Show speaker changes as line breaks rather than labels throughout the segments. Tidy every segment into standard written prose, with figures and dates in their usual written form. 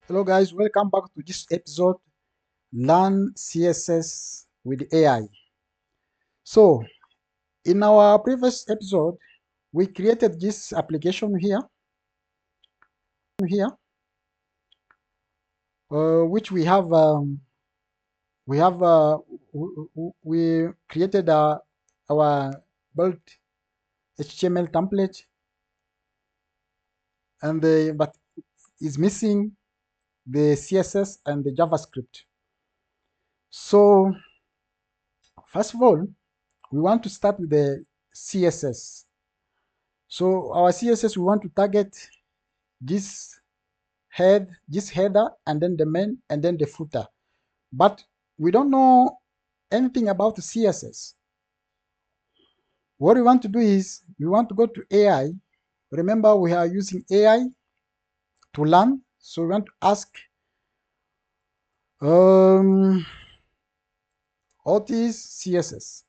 Hello guys, welcome back to this episode, Learn CSS with AI. So, in our previous episode, we created this application here, which we created our built HTML template, and but is missing the CSS and the JavaScript. So, first of all, we want to start with the CSS. So our CSS, we want to target this header, and then the main, and then the footer. But we don't know anything about the CSS. What we want to do is we want to go to AI. Remember, we are using AI to learn. So we want to ask, what is CSS?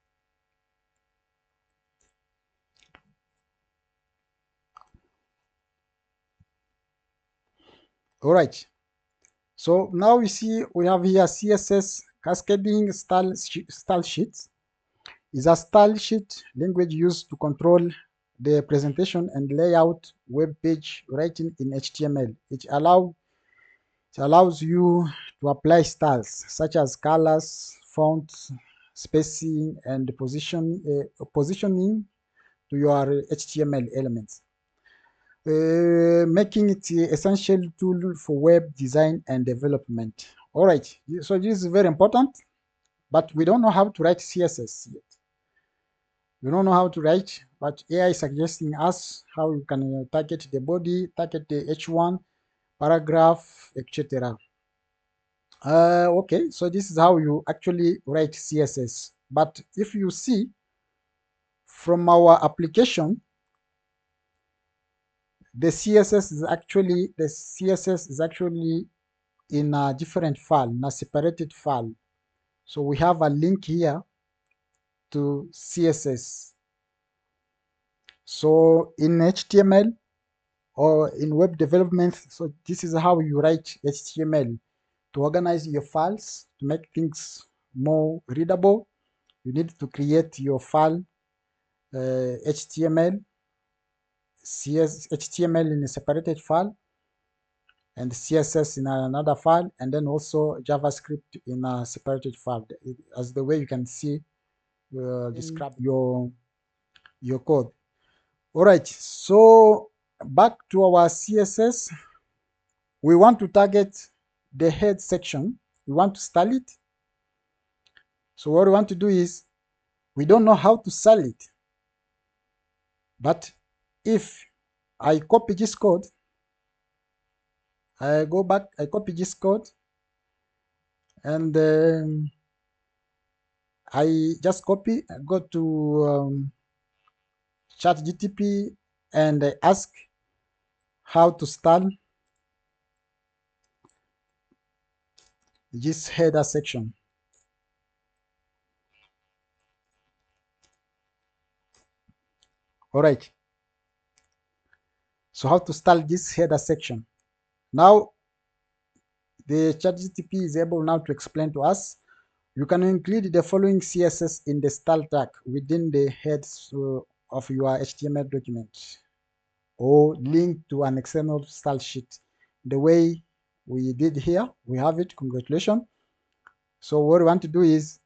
All right. So now we see we have here CSS cascading style sheets. Is a style sheet language used to control the presentation and layout web page writing in HTML. It allows you to apply styles such as colors, fonts, spacing, and positioning to your HTML elements, making it an essential tool for web design and development. All right, so this is very important, but we don't know how to write CSS yet. We don't know how to write, but AI is suggesting us how you can target the body, target the H1, paragraph, etc. Okay, so this is how you actually write CSS. But if you see from our application, the CSS is actually in a different file, in a separated file. So we have a link here to CSS. So in HTML, or in web development, so this is how you write HTML to organize your files, to make things more readable. You need to create your file, HTML, HTML in a separated file, and CSS in another file, and then also JavaScript in a separated file. As the way you can see, describe your code. All right, so back to our CSS. We want to target the head section. We want to style it. So what we want to do is, we don't know how to style it. But if I copy this code, I go back, I copy this code, and I just copy, I go to ChatGPT, and I ask how to style this header section. All right. So how to style this header section? Now, the ChatGPT is able now to explain to us. You can include the following CSS in the style tag within the heads of your HTML document, or link to an external style sheet. The way we did here, we have it. Congratulations. So what we want to do is,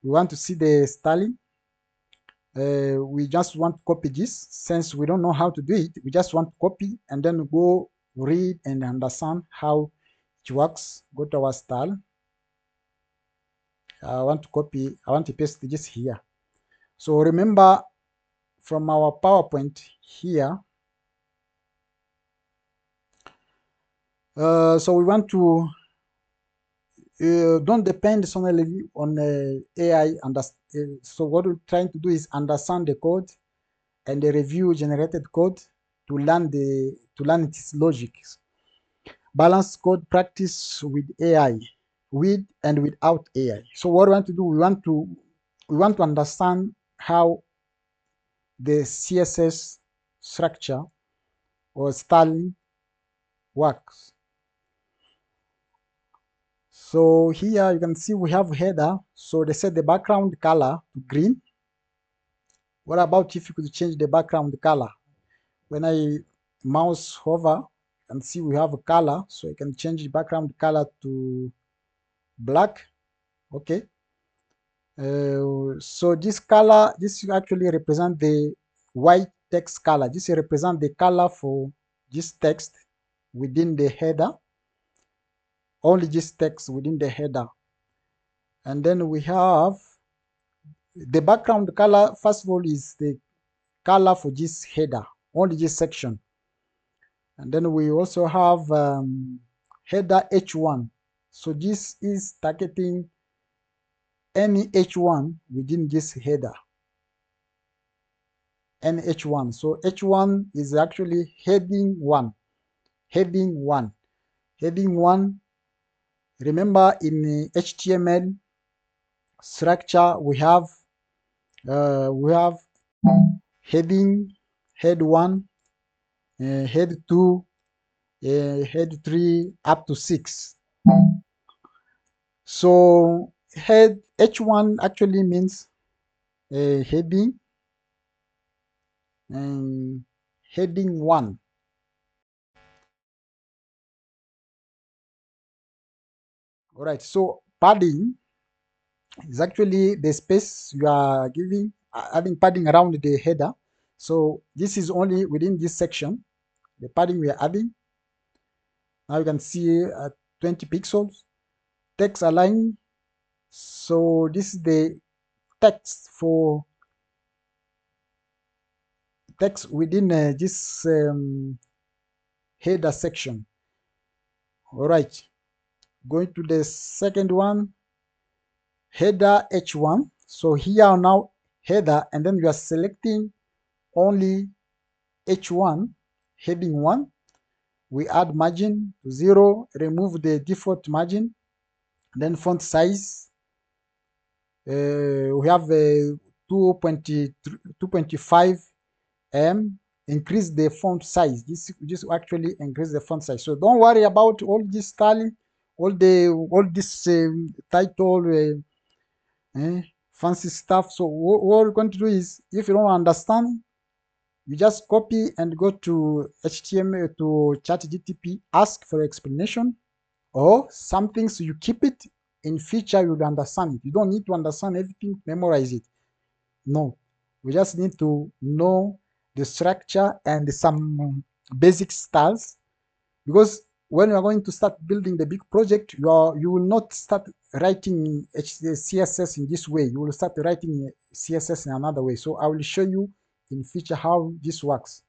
we want to see the styling. We just want to copy this. Since we don't know how to do it, we just want to copy and then go read and understand how it works. Go to our style. I want to paste this here. So remember, from our PowerPoint here, so we want to don't depend solely on AI. So what we're trying to do is understand the code and the review generated code to learn its logic. Balance code practice with AI, with and without AI. So what we want to do, we want to understand how the CSS structure or styling works. So here you can see we have header. So they set the background color to green. What about if you could change the background color? When I mouse hover, you can see we have a color. So you can change the background color to black. Okay. So this color, this actually represent the white text color. This represent the color for this text within the header. Only this text within the header. And then we have the background color. First of all is the color for this header, only this section. And then we also have header H1. So this is targeting any H1 within this header. Any H1. So H1 is actually heading 1. Heading 1. Heading 1. Remember in HTML structure we have heading, head 1, head 2, head 3 up to 6. So head H1 actually means heading and heading 1. All right, so padding is actually the space you are giving, adding padding around the header. So this is only within this section, the padding we are adding. Now you can see 20 pixels. Text align. So this is the text for text within this header section. All right, going to the second one, header H1. So here now header, and then you are selecting only H1, heading 1. We add margin to 0, remove the default margin, then font size. We have a 2.5 increase the font size. This actually increase the font size. So don't worry about all this styling, all this title fancy stuff. So what we're going to do is, if you don't understand, you just copy and go to HTML, to ChatGPT, ask for explanation or something, so you keep it. In future you'll understand it. You don't need to understand everything, memorize it. No, we just need to know the structure and some basic styles, because when you are going to start building the big project, you will not start writing CSS in this way. You will start writing CSS in another way. So I will show you in future how this works.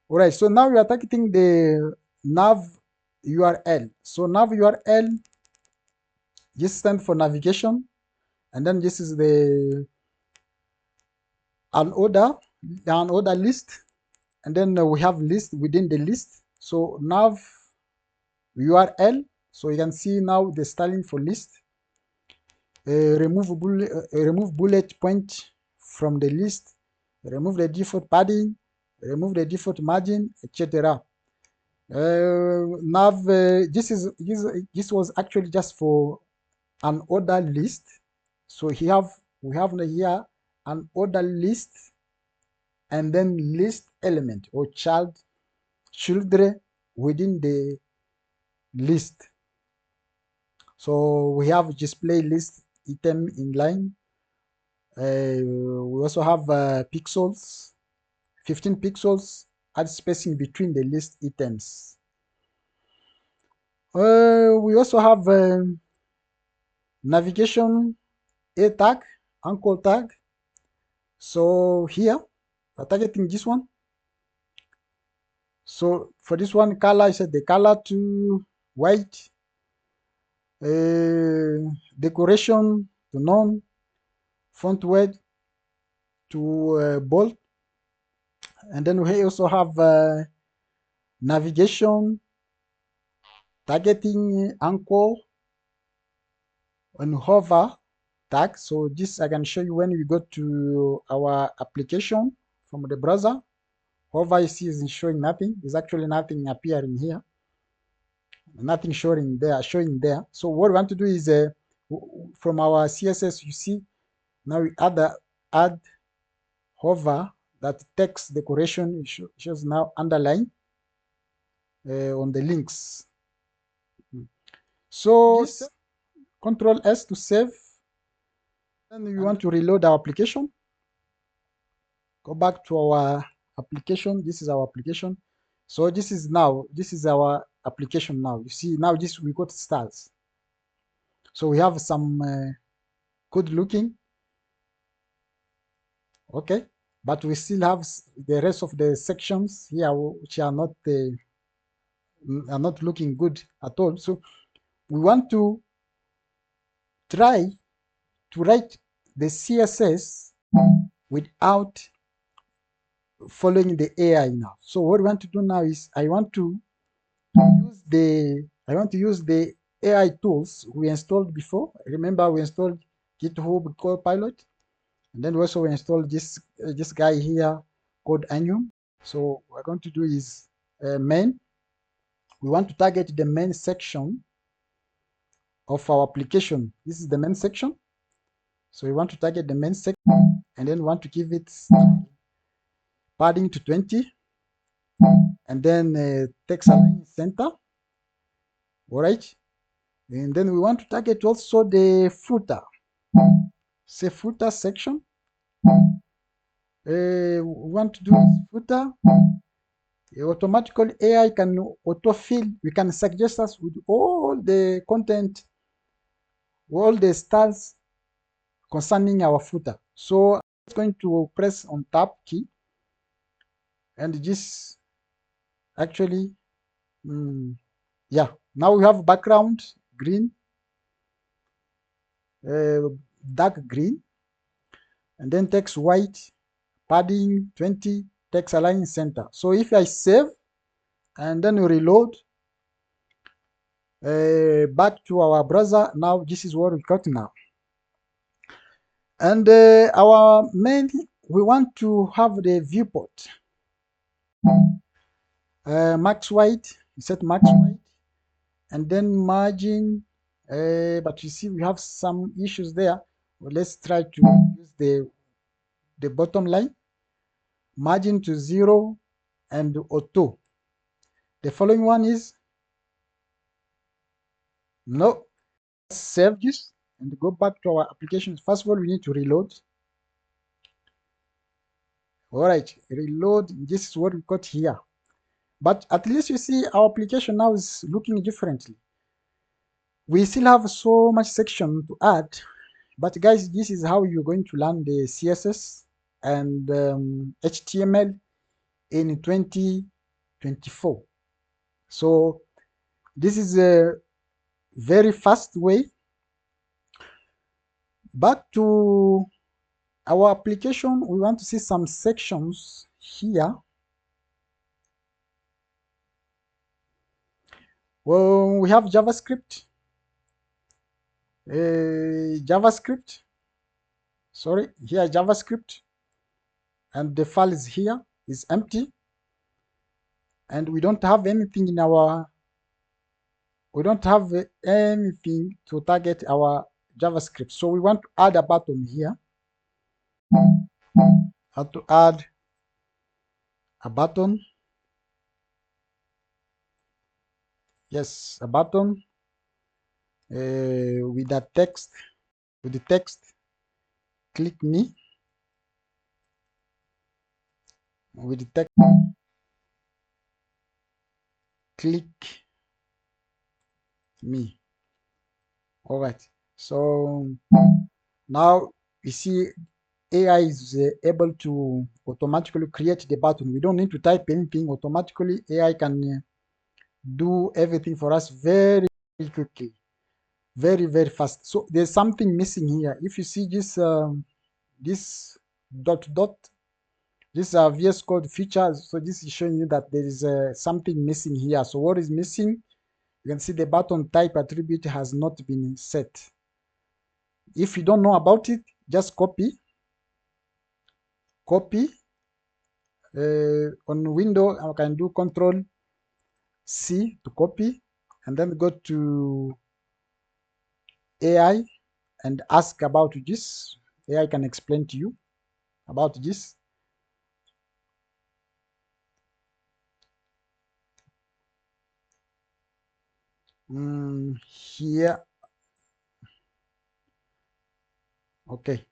All right, so now we are targeting the nav URL. So nav URL, this stands for navigation, and then this is the an order list, and then we have list within the list. So nav URL, so you can see now the styling for list. Remove bullet point from the list, remove the default padding, remove the default margin, etc. Nav this was actually just for an order list. So we have here an order list, and then list element or children within the list. So we have display list item inline. We also have pixels, 15 pixels, add spacing between the list items. We also have navigation A tag, anchor tag. So here we're targeting this one. So for this one, color, I set the color to white, decoration to none, font weight to bold, and then we also have navigation, targeting, anchor, and hover tag. So this I can show you when we go to our application from the browser. Hover, you see, is showing nothing. There's actually nothing appearing here. nothing showing there. So what we want to do is from our CSS, you see now we add hover that text decoration shows now underline on the links. So Control S to save. Then we want to reload our application. Go back to our application. This is our application. So this is our application now. You see now we got stars. So we have some good looking. Okay, but we still have the rest of the sections here which are not looking good at all. So we want to try to write the CSS without following the AI now. So what we want to do now is I want to use the AI tools we installed before. Remember we installed GitHub Copilot, and then also we installed this guy here called Onion. So what we're going to do is main. We want to target the main section of our application. This is the main section. So we want to target the main section, and then we want to give it padding to 20, and then text align center. All right, and then we want to target also the footer. Say footer section. We want to do footer. Automatically AI can autofill. We can suggest us with all the content, all the styles concerning our footer. So I'm just going to press on tab key, and this actually yeah, now we have background green, dark green, and then text white, padding 20, text align center. So if I save and then reload back to our browser, now this is what we got now. And our main, we want to have the viewport max white, set max white, and then margin, but you see we have some issues there. Well, let's try to use the bottom line, margin to 0 and auto. The following one is no. Let's save this and go back to our application. First of all, we need to reload. All right, reload. This is what we got here. But at least you see our application now is looking differently. We still have so much section to add, but guys, this is how you're going to learn the CSS and HTML in 2024. So this is a very fast way. Back to our application, we want to see some sections here. Well, we have JavaScript. Sorry, here JavaScript, and the file is here, is empty, and we don't have anything in our, we don't have anything to target our JavaScript. So we want to add a button here. How to add a button? Yes, a button with that text, with the text, click me. With the text, click me. All right. So now you see AI is able to automatically create the button. We don't need to type anything. Automatically, AI can do everything for us very, very quickly, very, very fast. So there's something missing here. If you see this, this dot, this VS Code features. So this is showing you that there is something missing here. So what is missing? You can see the button type attribute has not been set. If you don't know about it, just copy. On window, I can do Control C to copy, and then go to AI and ask about this. AI can explain to you about this. Here, okay.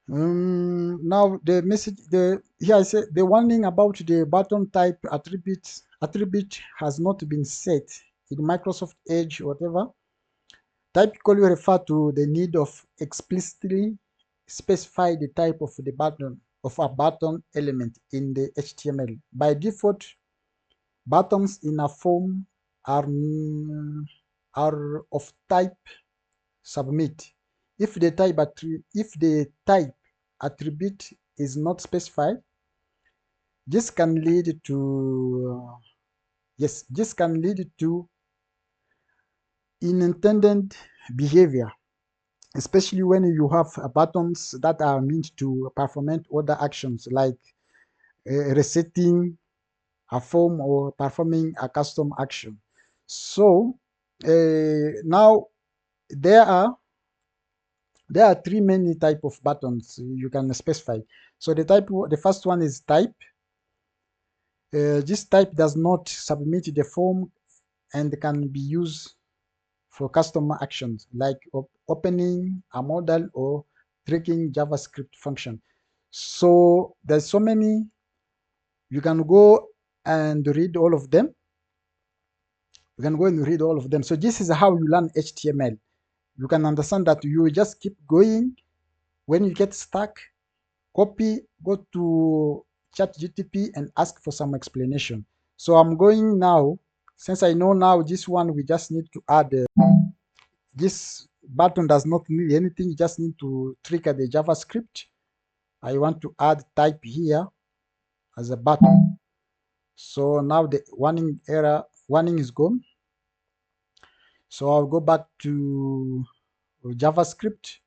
Now the message, here I say the warning about the button type attribute has not been set in Microsoft Edge, whatever. Typically refer to the need of explicitly specify the type of the button of a button element in the HTML. By default, buttons in a form are of type submit. If the type attribute is not specified, this can lead to unintended behavior, especially when you have buttons that are meant to perform other actions like resetting a form or performing a custom action. So now there are three main type of buttons you can specify. So the first one is type. This type does not submit the form and can be used for custom actions like opening a modal or tracking JavaScript function. So there's so many. You can go and read all of them. So this is how you learn HTML. You can understand that you just keep going. When you get stuck, copy, go to ChatGPT and ask for some explanation. So I'm going now. Since I know now this one, we just need to add this button does not need anything. You just need to trigger the JavaScript. I want to add type here as a button. So now the warning is gone. So I'll go back to JavaScript.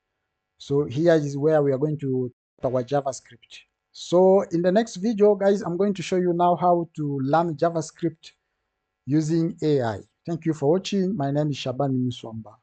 So here is where we are going to our JavaScript. So in the next video, guys, I'm going to show you now how to learn JavaScript using AI. Thank you for watching. My name is Shaban Muswamba.